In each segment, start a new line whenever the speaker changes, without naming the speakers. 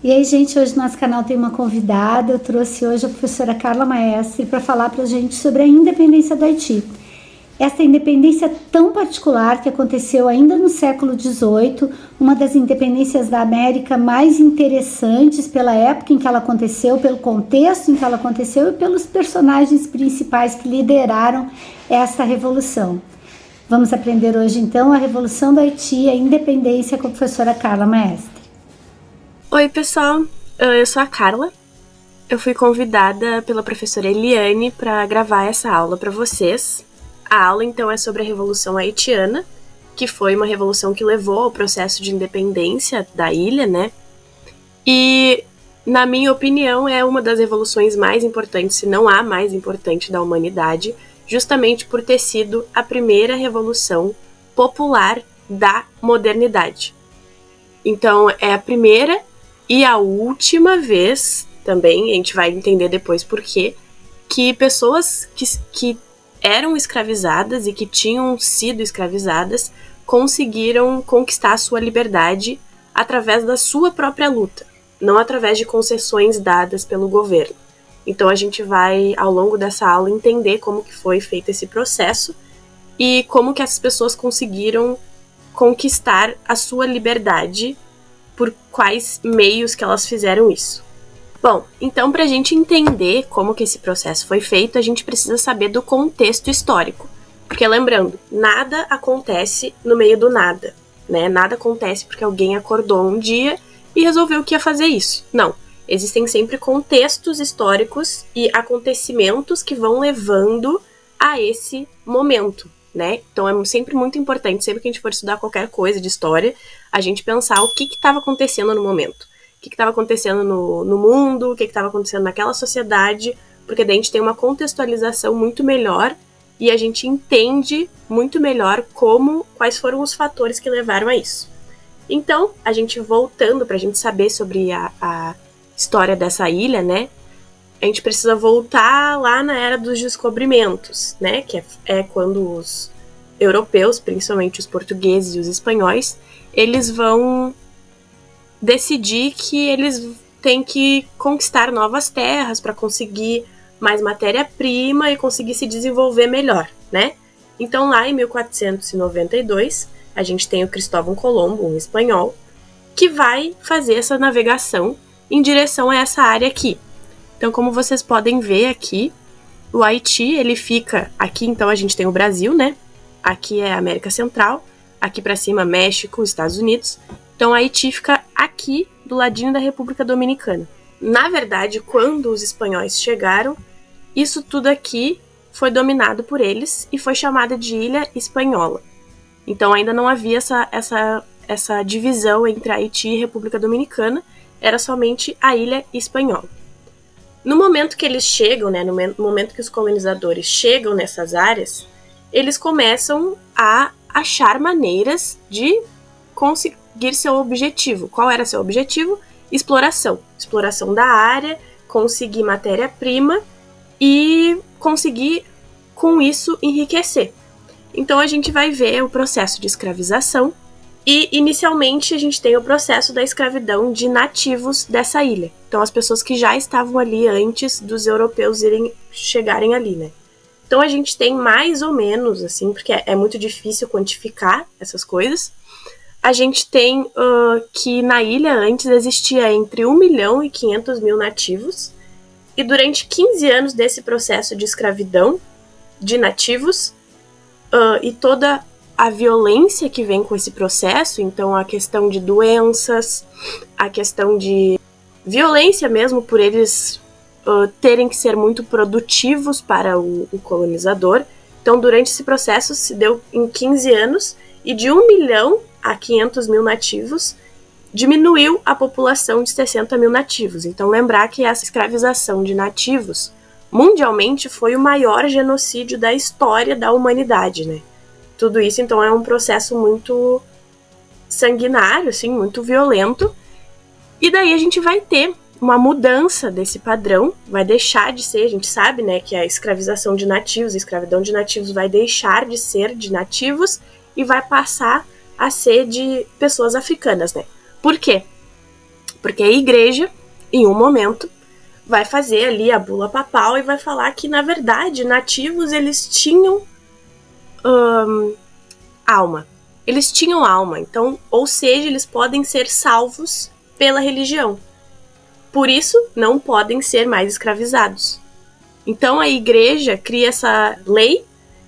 E aí, gente, hoje no nosso canal tem uma convidada. Eu trouxe hoje a professora Carla Maestre para falar para a gente sobre a independência do Haiti. Essa independência tão particular que aconteceu ainda no século XVIII, uma das independências da América mais interessantes pela época em que ela aconteceu, pelo contexto em que ela aconteceu e pelos personagens principais que lideraram essa revolução. Vamos aprender hoje, então, a Revolução do Haiti e a independência com a professora Carla Maestre.
Oi, pessoal. Eu sou a Carla. Eu fui convidada pela professora Eliane para gravar essa aula para vocês. A aula, então, é sobre a Revolução Haitiana, que foi uma revolução que levou ao processo de independência da ilha, né? E, na minha opinião, é uma das revoluções mais importantes, se não a mais importante da humanidade, justamente por ter sido a primeira revolução popular da modernidade. Então, é a primeira e a última vez, também, a gente vai entender depois por quê, que pessoas que eram escravizadas e que tinham sido escravizadas conseguiram conquistar a sua liberdade através da sua própria luta, não através de concessões dadas pelo governo. Então a gente vai, ao longo dessa aula, entender como que foi feito esse processo e como que essas pessoas conseguiram conquistar a sua liberdade, por quais meios que elas fizeram isso. Bom, então para a gente entender como que esse processo foi feito, a gente precisa saber do contexto histórico. Porque lembrando, nada acontece no meio do nada, né? Nada acontece porque alguém acordou um dia e resolveu que ia fazer isso. Não, existem sempre contextos históricos e acontecimentos que vão levando a esse momento, né? Então é sempre muito importante, sempre que a gente for estudar qualquer coisa de história, a gente pensar o que estava acontecendo no momento, o que estava acontecendo no mundo, o que estava acontecendo naquela sociedade, porque daí a gente tem uma contextualização muito melhor e a gente entende muito melhor quais foram os fatores que levaram a isso. Então, a gente voltando para a gente saber sobre a história dessa ilha, né? A gente precisa voltar lá na era dos descobrimentos, né? Que é quando os europeus, principalmente os portugueses e os espanhóis, eles vão decidir que eles têm que conquistar novas terras para conseguir mais matéria-prima e conseguir se desenvolver melhor, né? Então lá em 1492, a gente tem o Cristóvão Colombo, um espanhol, que vai fazer essa navegação em direção a essa área aqui. Então, como vocês podem ver aqui, o Haiti, ele fica aqui, então a gente tem o Brasil, né? Aqui é a América Central, aqui para cima México, Estados Unidos. Então, o Haiti fica aqui do ladinho da República Dominicana. Na verdade, quando os espanhóis chegaram, isso tudo aqui foi dominado por eles e foi chamada de Ilha Espanhola. Então, ainda não havia essa divisão entre Haiti e República Dominicana, era somente a Ilha Espanhola. No momento que eles chegam, né, no momento que os colonizadores chegam nessas áreas, eles começam a achar maneiras de conseguir seu objetivo. Qual era seu objetivo? Exploração. Exploração da área, conseguir matéria-prima e conseguir, com isso, enriquecer. Então a gente vai ver o processo de escravização e, inicialmente, a gente tem o processo da escravidão de nativos dessa ilha. Então, as pessoas que já estavam ali antes dos europeus chegarem ali, né? Então, a gente tem mais ou menos, assim, porque é muito difícil quantificar essas coisas. A gente tem que na ilha antes existia entre 1 milhão e 500 mil nativos. E durante 15 anos desse processo de escravidão de nativos e toda a violência que vem com esse processo, então a questão de doenças, a questão de violência mesmo por eles terem que ser muito produtivos para o colonizador. Então, durante esse processo se deu em 15 anos e de 1 milhão a 500 mil nativos diminuiu a população de 60 mil nativos. Então, lembrar que essa escravização de nativos mundialmente foi o maior genocídio da história da humanidade, né? Tudo isso, então, é um processo muito sanguinário, assim, muito violento. E daí a gente vai ter uma mudança desse padrão, vai deixar de ser, a gente sabe, né, que a escravização de nativos, a escravidão de nativos vai deixar de ser de nativos e vai passar a ser de pessoas africanas, né? Por quê? Porque a igreja, em um momento, vai fazer ali a bula papal e vai falar que, na verdade, nativos, eles tinham alma. Eles tinham alma, então, ou seja, eles podem ser salvos pela religião. Por isso, não podem ser mais escravizados. Então, a igreja cria essa lei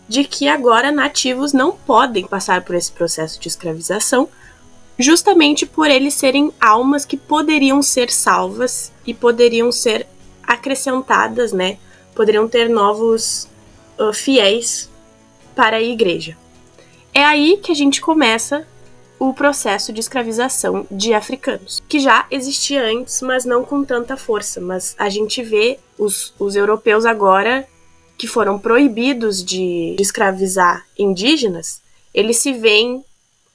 de que agora nativos não podem passar por esse processo de escravização, justamente por eles serem almas que poderiam ser salvas e poderiam ser acrescentadas, né? Poderiam ter novos fiéis para a igreja. É aí que a gente começa o processo de escravização de africanos, que já existia antes, mas não com tanta força. Mas a gente vê os europeus agora, que foram proibidos de escravizar indígenas, eles se veem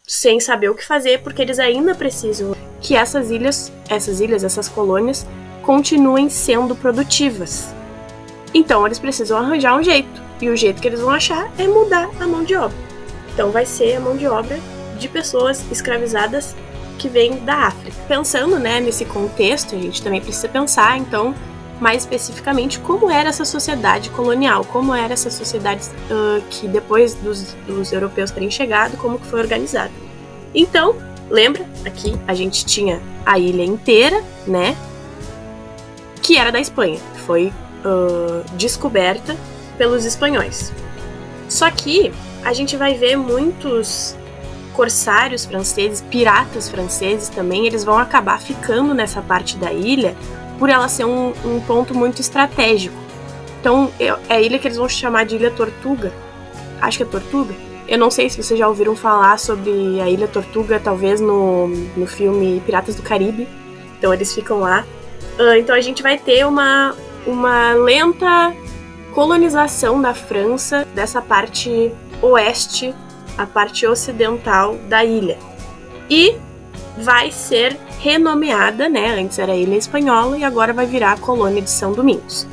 sem saber o que fazer, porque eles ainda precisam que essas colônias, continuem sendo produtivas. Então eles precisam arranjar um jeito, e o jeito que eles vão achar é mudar a mão de obra. Então vai ser a mão de obra de pessoas escravizadas que vêm da África. Pensando, né, nesse contexto, a gente também precisa pensar, então, mais especificamente, como era essa sociedade colonial, como era essa sociedade que depois dos europeus terem chegado, como que foi organizada. Então, lembra, aqui a gente tinha a ilha inteira, né, que era da Espanha, que foi descoberta pelos espanhóis. Só que a gente vai ver muitos corsários franceses, piratas franceses também, eles vão acabar ficando nessa parte da ilha por ela ser um ponto muito estratégico. Então, é a ilha que eles vão chamar de Ilha Tortuga. Acho que é Tortuga. Eu não sei se vocês já ouviram falar sobre a Ilha Tortuga, talvez no filme Piratas do Caribe. Então, eles ficam lá. Então, a gente vai ter uma lenta colonização da França, dessa parte oeste, a parte ocidental da ilha. E vai ser renomeada, né? Antes era a Ilha Espanhola e agora vai virar a colônia de São Domingos.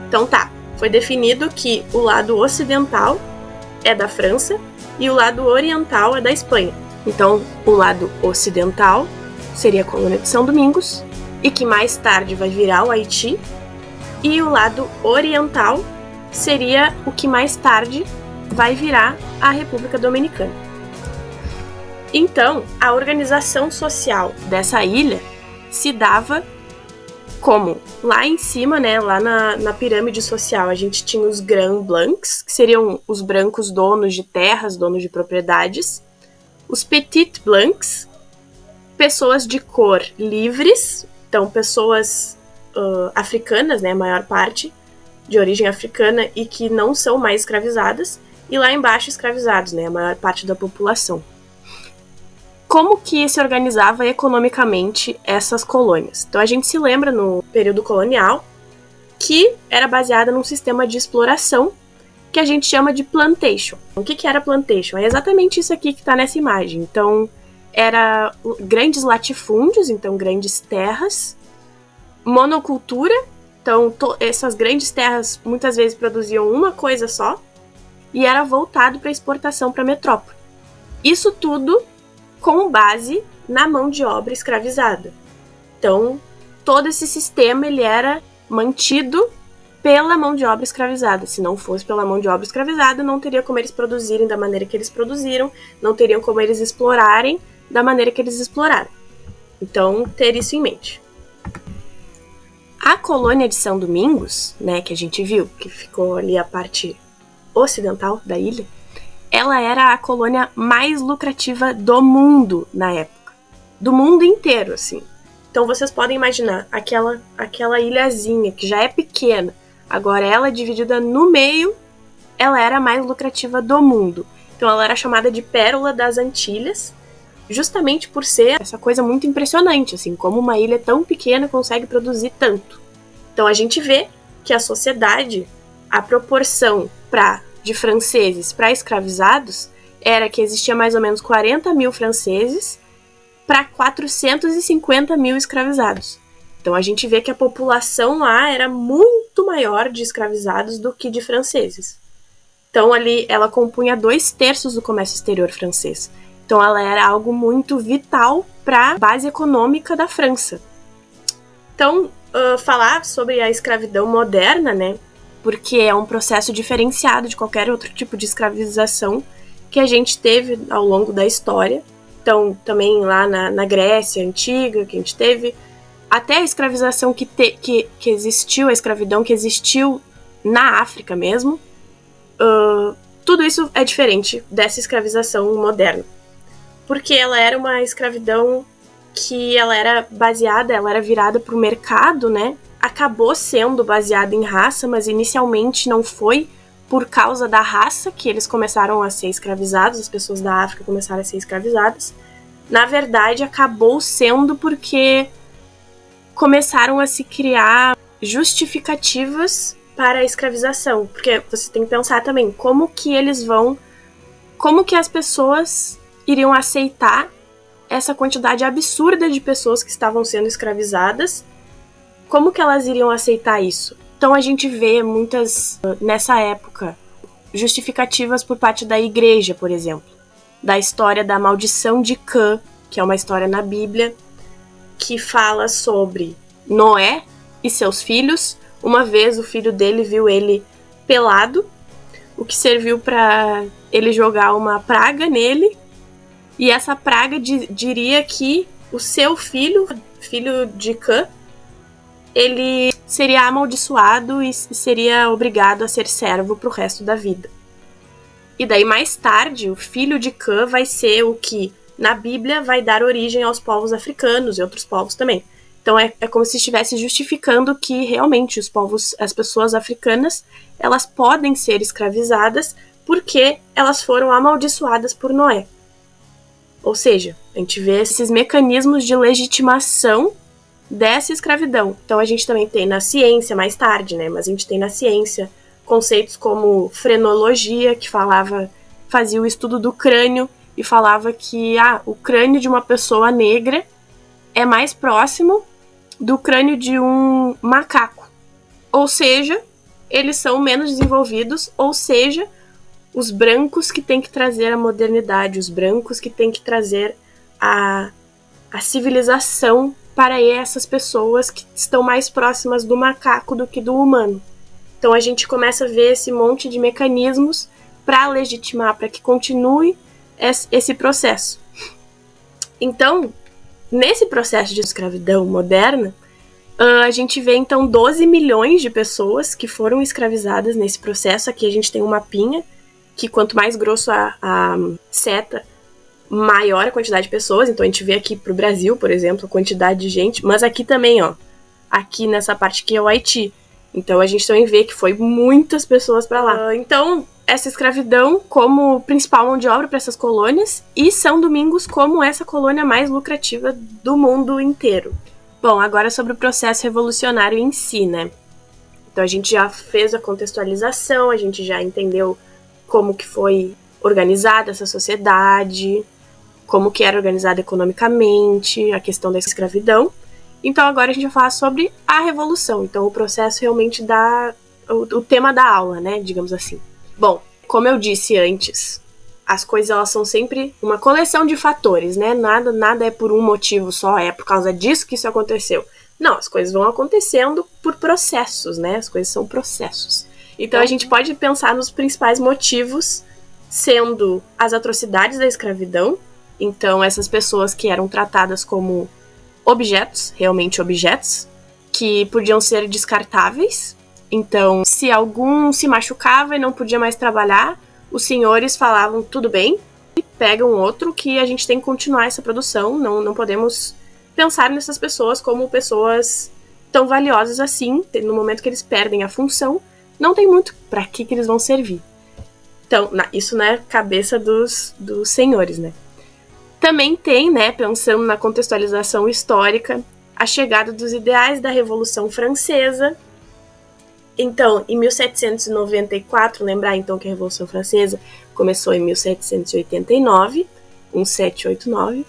Então tá, foi definido que o lado ocidental é da França e o lado oriental é da Espanha. Então, o lado ocidental seria a colônia de São Domingos e que mais tarde vai virar o Haiti, e o lado oriental seria o que mais tarde vai virar a República Dominicana. Então, a organização social dessa ilha se dava como lá em cima, né, lá na pirâmide social, a gente tinha os Grands Blancs, que seriam os brancos donos de terras, donos de propriedades, os Petits Blancs, pessoas de cor livres, então pessoas africanas, né, a maior parte de origem africana e que não são mais escravizadas, e lá embaixo escravizados, né, a maior parte da população. Como que se organizava economicamente essas colônias? Então a gente se lembra no período colonial que era baseada num sistema de exploração que a gente chama de plantation. O que era plantation? É exatamente isso aqui que está nessa imagem. Então era grandes latifúndios, então grandes terras, monocultura, então essas grandes terras muitas vezes produziam uma coisa só, e era voltado para exportação para a metrópole. Isso tudo com base na mão de obra escravizada. Então, todo esse sistema ele era mantido pela mão de obra escravizada. Se não fosse pela mão de obra escravizada, não teria como eles produzirem da maneira que eles produziram, não teriam como eles explorarem da maneira que eles exploraram. Então, ter isso em mente. A colônia de São Domingos, né, que a gente viu, que ficou ali a parte ocidental da ilha, ela era a colônia mais lucrativa do mundo na época. Do mundo inteiro, assim. Então vocês podem imaginar aquela ilhazinha que já é pequena, agora ela dividida no meio, ela era a mais lucrativa do mundo. Então ela era chamada de Pérola das Antilhas, justamente por ser essa coisa muito impressionante, assim, como uma ilha tão pequena consegue produzir tanto. Então a gente vê que a sociedade, a proporção de franceses para escravizados era que existia mais ou menos 40 mil franceses para 450 mil escravizados. Então a gente vê que a população lá era muito maior de escravizados do que de franceses. Então ali ela compunha 2/3 do comércio exterior francês. Então ela era algo muito vital para a base econômica da França. Então, falar sobre a escravidão moderna, né? Porque é um processo diferenciado de qualquer outro tipo de escravização que a gente teve ao longo da história. Então, também lá na Grécia Antiga, que a gente teve, até a escravização que existiu, a escravidão que existiu na África mesmo, tudo isso é diferente dessa escravização moderna. Porque ela era uma escravidão que ela era virada para o mercado, né? Acabou sendo baseada em raça, mas inicialmente não foi por causa da raça que eles começaram a ser escravizados, as pessoas da África começaram a ser escravizadas. Na verdade, acabou sendo porque começaram a se criar justificativas para a escravização. Porque você tem que pensar também como que as pessoas iriam aceitar essa quantidade absurda de pessoas que estavam sendo escravizadas. Como que elas iriam aceitar isso? Então a gente vê muitas, nessa época, justificativas por parte da igreja, por exemplo. Da história da maldição de Cã, que é uma história na Bíblia, que fala sobre Noé e seus filhos. Uma vez o filho dele viu ele pelado, o que serviu para ele jogar uma praga nele. E essa praga diria que o seu filho de Cã, ele seria amaldiçoado e seria obrigado a ser servo pro resto da vida. E daí, mais tarde, o filho de Cã vai ser o que, na Bíblia, vai dar origem aos povos africanos e outros povos também. Então, é como se estivesse justificando que, realmente, as pessoas africanas, elas podem ser escravizadas porque elas foram amaldiçoadas por Noé. Ou seja, a gente vê esses mecanismos de legitimação dessa escravidão. Então a gente também tem na ciência, mais tarde, né? Mas a gente tem na ciência conceitos como frenologia, que fazia o estudo do crânio e falava que o crânio de uma pessoa negra é mais próximo do crânio de um macaco. Ou seja, eles são menos desenvolvidos, ou seja, os brancos que têm que trazer a modernidade, os brancos que têm que trazer a civilização para essas pessoas que estão mais próximas do macaco do que do humano. Então a gente começa a ver esse monte de mecanismos para legitimar, para que continue esse processo. Então, nesse processo de escravidão moderna, a gente vê então 12 milhões de pessoas que foram escravizadas nesse processo. Aqui a gente tem um mapinha que quanto mais grosso a seta, maior a quantidade de pessoas. Então a gente vê aqui pro Brasil, por exemplo, a quantidade de gente, mas aqui também, aqui nessa parte aqui é o Haiti. Então a gente também vê que foi muitas pessoas para lá. Então, essa escravidão como principal mão de obra para essas colônias, e São Domingos como essa colônia mais lucrativa do mundo inteiro. Bom, agora sobre o processo revolucionário em si, né? Então a gente já fez a contextualização, a gente já entendeu como que foi organizada essa sociedade, como que era organizada economicamente, a questão da escravidão. Então agora a gente vai falar sobre a revolução, então o processo realmente o tema da aula, né, digamos assim. Bom, como eu disse antes, as coisas elas são sempre uma coleção de fatores, né, nada é por um motivo só, é por causa disso que isso aconteceu. Não, as coisas vão acontecendo por processos, né, as coisas são processos. Então a gente pode pensar nos principais motivos, sendo as atrocidades da escravidão. Então essas pessoas que eram tratadas como objetos, realmente objetos, que podiam ser descartáveis. Então, se algum se machucava e não podia mais trabalhar, os senhores falavam, tudo bem, e pegam outro que a gente tem que continuar essa produção, não podemos pensar nessas pessoas como pessoas tão valiosas assim. No momento que eles perdem a função, não tem muito para que eles vão servir. Então, isso na cabeça dos senhores, né? Também tem, né, pensando na contextualização histórica, a chegada dos ideais da Revolução Francesa. Então, em 1794, lembrar então que a Revolução Francesa começou em 1789, 1789,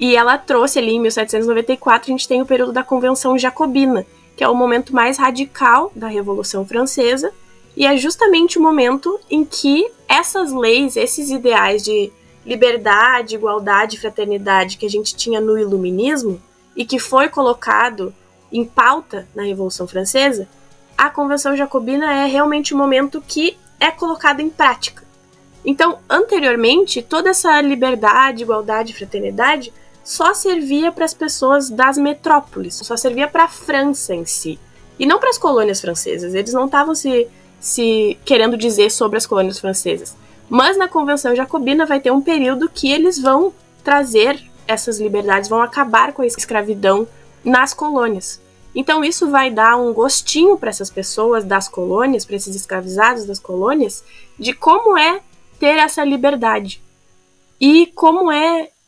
e ela trouxe ali em 1794, a gente tem o período da Convenção Jacobina, que é o momento mais radical da Revolução Francesa, e é justamente o momento em que essas leis, esses ideais de liberdade, igualdade e fraternidade que a gente tinha no iluminismo, e que foi colocado em pauta na Revolução Francesa, a Convenção Jacobina é realmente o momento que é colocado em prática. Então, anteriormente, toda essa liberdade, igualdade e fraternidade só servia para as pessoas das metrópoles, só servia para a França em si, e não para as colônias francesas. Eles não estavam se querendo dizer sobre as colônias francesas. Mas na Convenção Jacobina vai ter um período que eles vão trazer essas liberdades, vão acabar com a escravidão nas colônias. Então isso vai dar um gostinho para essas pessoas das colônias, para esses escravizados das colônias, de como é ter essa liberdade. E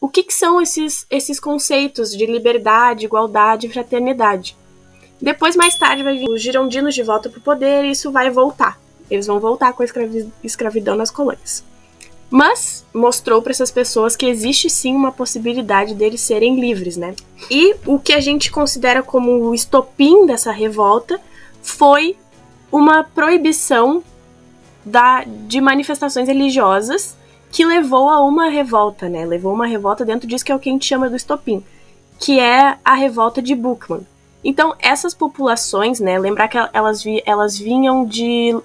o que são esses conceitos de liberdade, igualdade e fraternidade. Depois, mais tarde, vai vir os girondinos de volta para o poder e isso vai voltar. Eles vão voltar com a escravidão nas colônias. Mas mostrou para essas pessoas que existe sim uma possibilidade deles serem livres, né? E o que a gente considera como o estopim dessa revolta foi uma proibição de manifestações religiosas que levou a uma revolta, né? Levou uma revolta dentro disso que é o que a gente chama do estopim, que é a revolta de Boukman. Então, essas populações, né? Lembrar que elas vinham de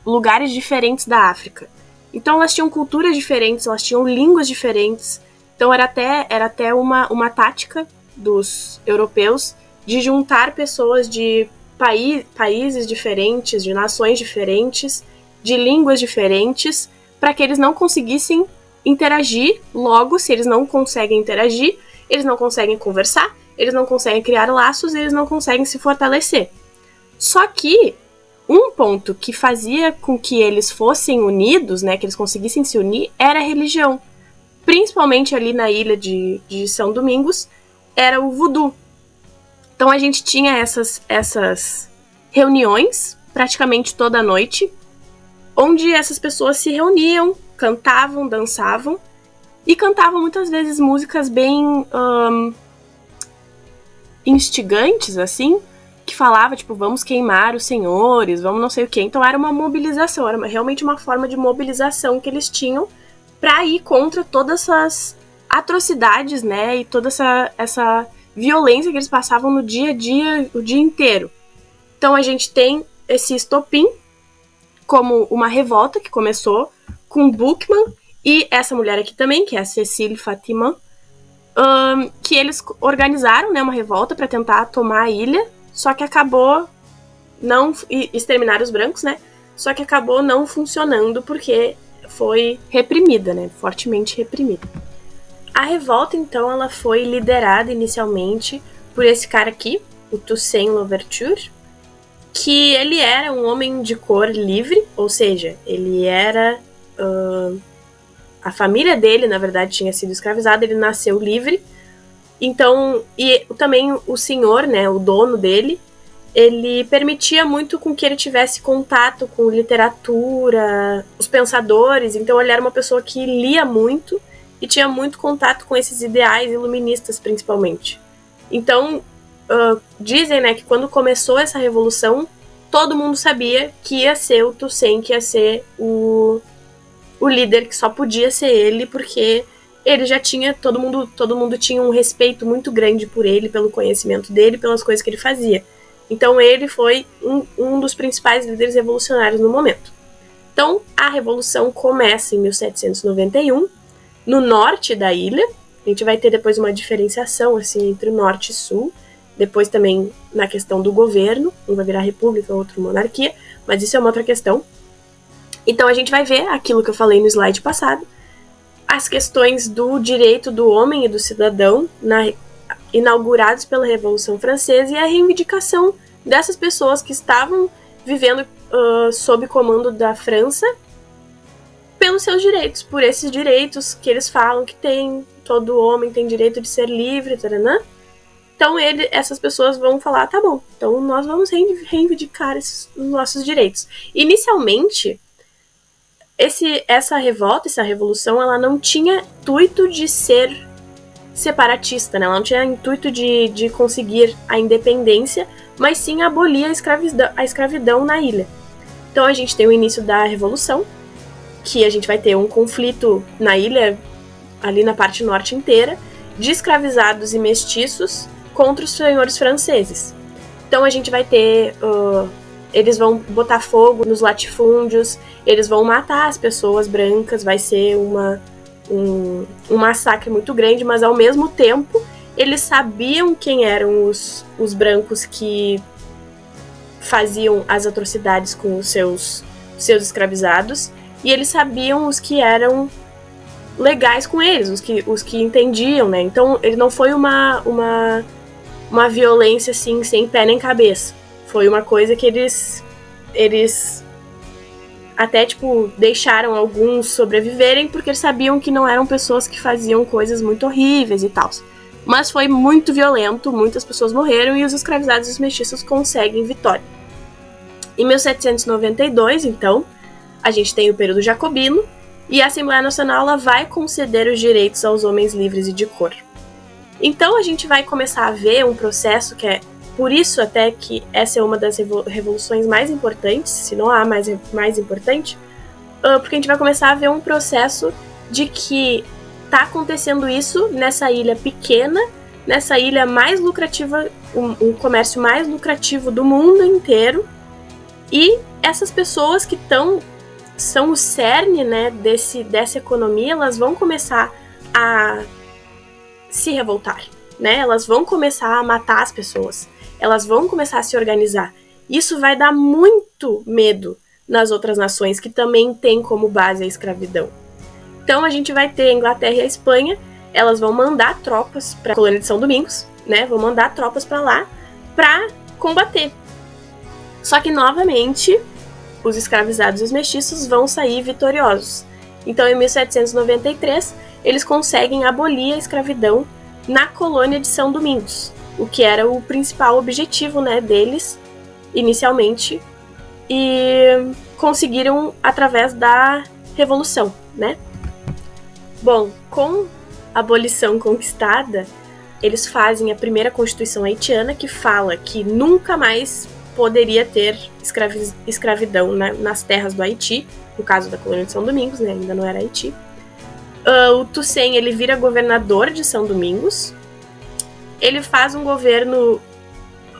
lugares diferentes da África. Então elas tinham culturas diferentes, elas tinham línguas diferentes. Então era até uma tática dos europeus de juntar pessoas de países diferentes, de nações diferentes, de línguas diferentes, para que eles não conseguissem interagir. Logo, se eles não conseguem interagir, eles não conseguem conversar, eles não conseguem criar laços, eles não conseguem se fortalecer. Só que um ponto que fazia com que eles fossem unidos, né, que eles conseguissem se unir, era a religião. Principalmente ali na ilha de São Domingos, era o voodoo. Então a gente tinha essas reuniões, praticamente toda noite, onde essas pessoas se reuniam, cantavam, dançavam, e cantavam muitas vezes músicas bem instigantes, assim, que falava, tipo, vamos queimar os senhores, vamos não sei o quê. Então era uma mobilização, era realmente uma forma de mobilização que eles tinham para ir contra todas essas atrocidades, né, e toda essa violência que eles passavam no dia a dia, o dia inteiro. Então a gente tem esse estopim como uma revolta que começou com Boukman e essa mulher aqui também, que é a Cécile Fatiman, que eles organizaram, né, uma revolta para tentar tomar a ilha. Só que acabou não exterminar os brancos, né? Só que acabou não funcionando porque foi reprimida, né? Fortemente reprimida. A revolta, então, ela foi liderada inicialmente por esse cara aqui, o Toussaint Louverture, que ele era um homem de cor livre, ou seja, ele era... a família dele, na verdade, tinha sido escravizada, ele nasceu livre. Então, e também o senhor, né, o dono dele, ele permitia muito com que ele tivesse contato com literatura, os pensadores. Então ele era uma pessoa que lia muito e tinha muito contato com esses ideais iluministas, principalmente. Então, dizem, né, que quando começou essa revolução, todo mundo sabia que ia ser o Toussaint, que ia ser o líder, que só podia ser ele, porque ele já tinha, todo mundo tinha um respeito muito grande por ele, pelo conhecimento dele, pelas coisas que ele fazia. Então ele foi um dos principais líderes revolucionários no momento. Então a revolução começa em 1791, no norte da ilha. A gente vai ter depois uma diferenciação assim, entre o norte e sul, depois também na questão do governo, um vai virar república, outro monarquia, mas isso é uma outra questão. Então a gente vai ver aquilo que eu falei no slide passado, as questões do direito do homem e do cidadão inaugurados pela Revolução Francesa e a reivindicação dessas pessoas que estavam vivendo sob comando da França pelos seus direitos, por esses direitos que eles falam que tem, todo homem tem direito de ser livre, taranã. Então essas pessoas vão falar, tá bom, então nós vamos reivindicar os nossos direitos. Inicialmente, essa revolta, essa revolução, ela não tinha intuito de ser separatista, né? Ela não tinha intuito de conseguir a independência, mas sim abolir a escravidão na ilha. Então a gente tem o início da revolução, que a gente vai ter um conflito na ilha, ali na parte norte inteira, de escravizados e mestiços contra os senhores franceses. Então a gente vai ter... eles vão botar fogo nos latifúndios, eles vão matar as pessoas brancas, vai ser um massacre muito grande, mas ao mesmo tempo eles sabiam quem eram os brancos que faziam as atrocidades com os seus escravizados, e eles sabiam os que eram legais com eles, os que entendiam, né? Então ele não foi uma violência assim, sem pé nem cabeça. Foi uma coisa que eles até, tipo, deixaram alguns sobreviverem porque eles sabiam que não eram pessoas que faziam coisas muito horríveis e tal. Mas foi muito violento, muitas pessoas morreram e os escravizados e os mestiços conseguem vitória. Em 1792, então, a gente tem o período jacobino e a Assembleia Nacional ela vai conceder os direitos aos homens livres e de cor. Então a gente vai começar a ver um processo que é, por isso até que essa é uma das revoluções mais importantes, se não a mais importante, porque a gente vai começar a ver um processo de que tá acontecendo isso nessa ilha pequena, nessa ilha mais lucrativa, um comércio mais lucrativo do mundo inteiro, e essas pessoas que são o cerne, né, dessa economia, elas vão começar a se revoltar, né? Elas vão começar a matar as pessoas, elas vão começar a se organizar. Isso vai dar muito medo nas outras nações que também têm como base a escravidão. Então a gente vai ter a Inglaterra e a Espanha, elas vão mandar tropas para a colônia de São Domingos, né? Vão mandar tropas para lá para combater. Só que novamente os escravizados e os mestiços vão sair vitoriosos. Então em 1793 eles conseguem abolir a escravidão na colônia de São Domingos, o que era o principal objetivo, né, deles inicialmente, e conseguiram através da Revolução, né? Bom, com a abolição conquistada, eles fazem a primeira Constituição haitiana, que fala que nunca mais poderia ter escravidão, né, nas terras do Haiti, no caso da colônia de São Domingos, né, ainda não era Haiti. O Toussaint, ele vira governador de São Domingos. Ele faz um governo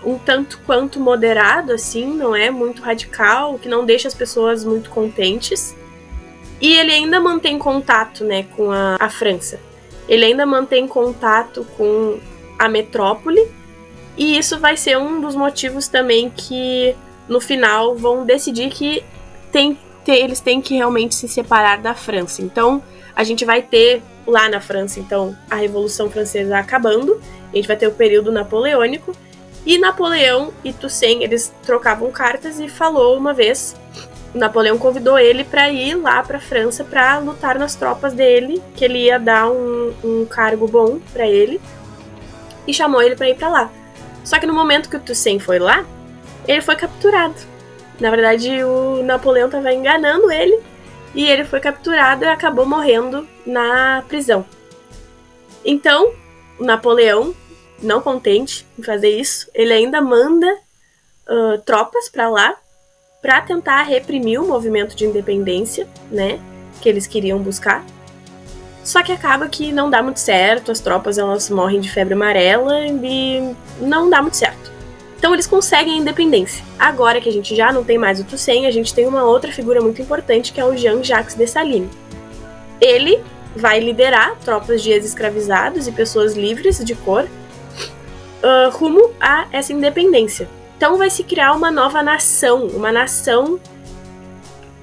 um tanto quanto moderado, assim, não é muito radical, que não deixa as pessoas muito contentes. E ele ainda mantém contato, né, com a França. Ele ainda mantém contato com a metrópole. E isso vai ser um dos motivos também que, no final, vão decidir que eles têm que realmente se separar da França. Então, a gente vai ter lá na França, então, a Revolução Francesa acabando. A gente vai ter o período napoleônico. E Napoleão e Toussaint, eles trocavam cartas e falou uma vez... Napoleão convidou ele para ir lá para a França para lutar nas tropas dele, que ele ia dar um cargo bom para ele, e chamou ele para ir para lá. Só que no momento que o Toussaint foi lá, ele foi capturado. Na verdade, o Napoleão estava enganando ele, e ele foi capturado e acabou morrendo na prisão. Então, o Napoleão, não contente em fazer isso, ele ainda manda tropas para lá, para tentar reprimir o movimento de independência, né, que eles queriam buscar. Só que acaba que não dá muito certo, as tropas elas morrem de febre amarela e não dá muito certo. Então eles conseguem a independência. Agora que a gente já não tem mais o Toussaint, a gente tem uma outra figura muito importante, que é o Jean-Jacques Dessalines. Ele vai liderar tropas de ex-escravizados e pessoas livres de cor rumo a essa independência. Então vai se criar uma nova nação, uma nação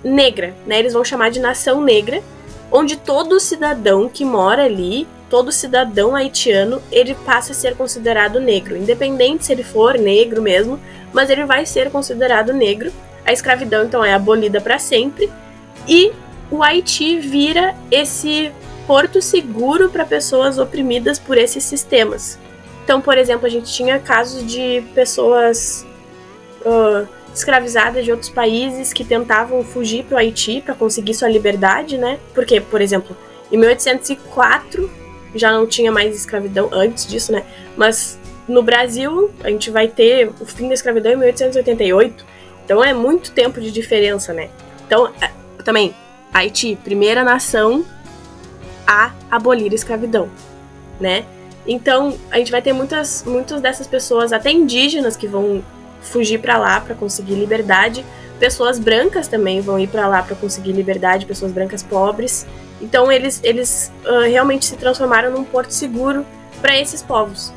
negra, né? Eles vão chamar de nação negra, onde todo cidadão que mora ali, todo cidadão haitiano, ele passa a ser considerado negro, independente se ele for negro mesmo, mas ele vai ser considerado negro. A escravidão, então, é abolida para sempre, e o Haiti vira esse porto seguro para pessoas oprimidas por esses sistemas. Então, por exemplo, a gente tinha casos de pessoas escravizadas de outros países que tentavam fugir para o Haiti para conseguir sua liberdade, né? Porque, por exemplo, em 1804 já não tinha mais escravidão, antes disso, né? Mas no Brasil a gente vai ter o fim da escravidão em 1888, então é muito tempo de diferença, né? Então, também, Haiti, primeira nação a abolir a escravidão, né? Então, a gente vai ter muitas dessas pessoas, até indígenas, que vão fugir para lá para conseguir liberdade. Pessoas brancas também vão ir para lá para conseguir liberdade, pessoas brancas pobres. Então, eles realmente se transformaram num porto seguro para esses povos.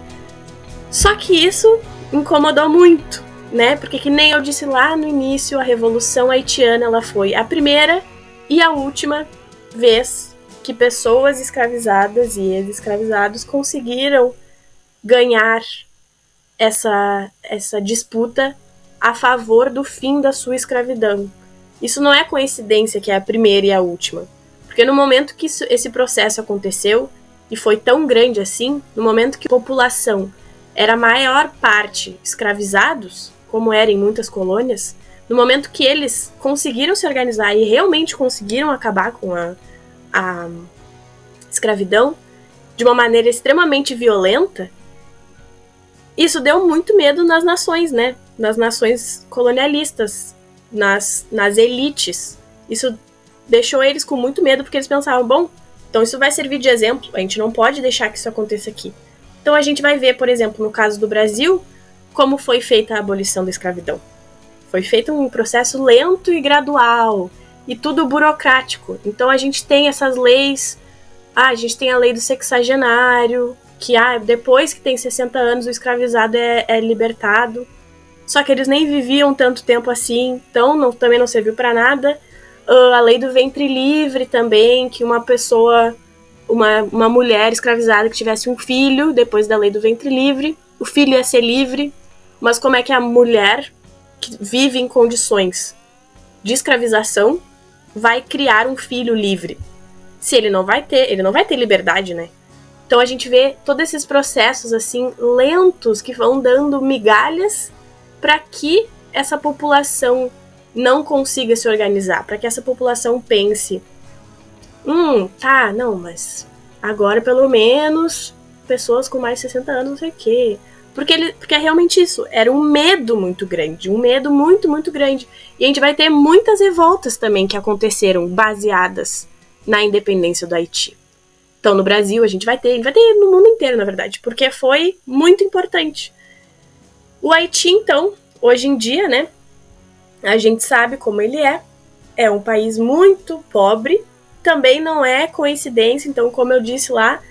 Só que isso incomodou muito, né? Porque, que nem eu disse lá no início, a Revolução Haitiana ela foi a primeira e a última vez que pessoas escravizadas e ex-escravizados conseguiram ganhar essa disputa a favor do fim da sua escravidão. Isso não é coincidência que é a primeira e a última. Porque no momento que esse processo aconteceu, e foi tão grande assim, no momento que a população era a maior parte escravizados, como era em muitas colônias, no momento que eles conseguiram se organizar e realmente conseguiram acabar com a escravidão de uma maneira extremamente violenta, isso deu muito medo nas nações, né? Nas nações colonialistas, nas elites. Isso deixou eles com muito medo, porque eles pensavam, bom, então isso vai servir de exemplo, a gente não pode deixar que isso aconteça aqui. Então a gente vai ver, por exemplo, no caso do Brasil, como foi feita a abolição da escravidão. Foi feito um processo lento e gradual, e tudo burocrático. Então a gente tem essas leis, a gente tem a lei do sexagenário, que depois que tem 60 anos o escravizado é libertado. Só que eles nem viviam tanto tempo assim, então também não serviu para nada. A lei do ventre livre também, que uma pessoa, uma mulher escravizada que tivesse um filho, depois da lei do ventre livre, o filho ia ser livre, mas como é que a mulher que vive em condições de escravização vai criar um filho livre? Se ele não vai ter liberdade, né? Então a gente vê todos esses processos assim lentos que vão dando migalhas para que essa população não consiga se organizar, para que essa população pense, mas agora pelo menos pessoas com mais de 60 anos, não sei o quê. Porque é realmente isso, era um medo muito grande, um medo muito, muito grande. E a gente vai ter muitas revoltas também que aconteceram baseadas na independência do Haiti. Então no Brasil a gente vai ter no mundo inteiro, na verdade, porque foi muito importante. O Haiti, então, hoje em dia, né, a gente sabe como ele é um país muito pobre, também não é coincidência, então como eu disse lá,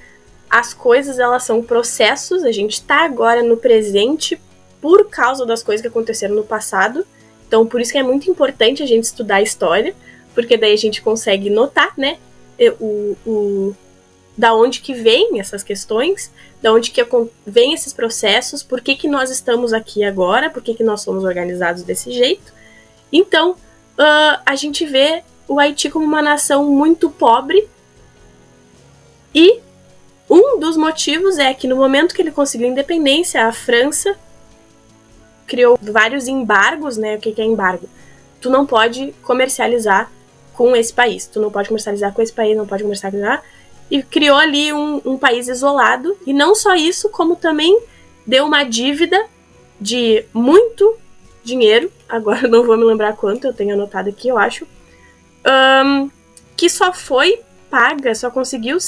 as coisas elas são processos, a gente está agora no presente por causa das coisas que aconteceram no passado, então por isso que é muito importante a gente estudar a história, porque daí a gente consegue notar, né, da onde que vem essas questões, da onde que vem esses processos, por que nós estamos aqui agora, por que nós somos organizados desse jeito. Então, a gente vê o Haiti como uma nação muito pobre, e um dos motivos é que no momento que ele conseguiu a independência, a França criou vários embargos, né? O que é embargo? Tu não pode comercializar com esse país, não pode comercializar, e criou ali um país isolado, e não só isso, como também deu uma dívida de muito dinheiro, agora não vou me lembrar quanto, eu tenho anotado aqui, eu acho, que só foi paga, só conseguiu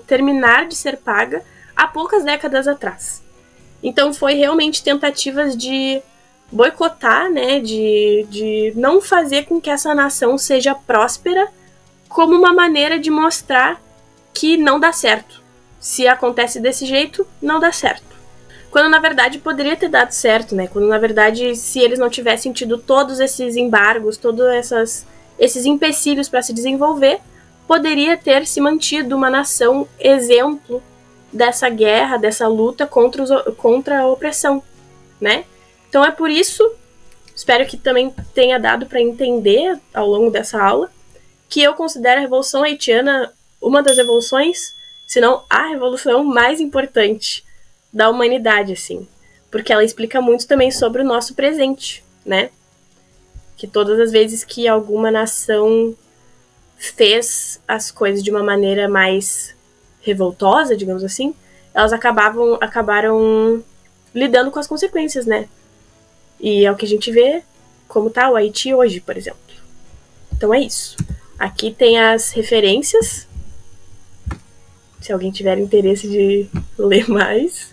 terminar de ser paga há poucas décadas atrás. Então foi realmente tentativas de boicotar, né, de não fazer com que essa nação seja próspera, como uma maneira de mostrar que não dá certo. Se acontece desse jeito, não dá certo. Quando na verdade poderia ter dado certo, né? Quando na verdade, se eles não tivessem tido todos esses embargos, todos esses empecilhos para se desenvolver, poderia ter se mantido uma nação exemplo dessa guerra, dessa luta contra a opressão, né? Então é por isso, espero que também tenha dado para entender ao longo dessa aula, que eu considero a Revolução Haitiana uma das revoluções, se não a revolução mais importante da humanidade, assim. Porque ela explica muito também sobre o nosso presente, né? Que todas as vezes que alguma nação fez as coisas de uma maneira mais revoltosa, digamos assim, elas acabaram lidando com as consequências, né? E é o que a gente vê como tá o Haiti hoje, por exemplo. Então é isso. Aqui tem as referências. se alguém tiver interesse de ler mais.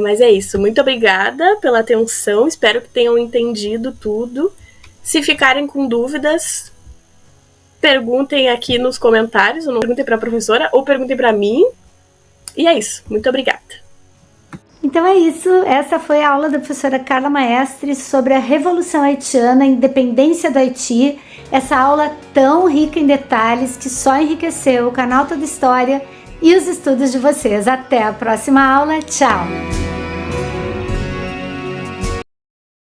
Mas é isso. Muito obrigada pela atenção. Espero que tenham entendido tudo. Se ficarem com dúvidas, perguntem aqui nos comentários. Ou não perguntem para a professora ou perguntem para mim. E é isso. Muito obrigada.
Então é isso. Essa foi a aula da professora Carla Maestre sobre a Revolução Haitiana, a independência do Haiti. Essa aula tão rica em detalhes que só enriqueceu o canal Toda História e os estudos de vocês. Até a próxima aula. Tchau!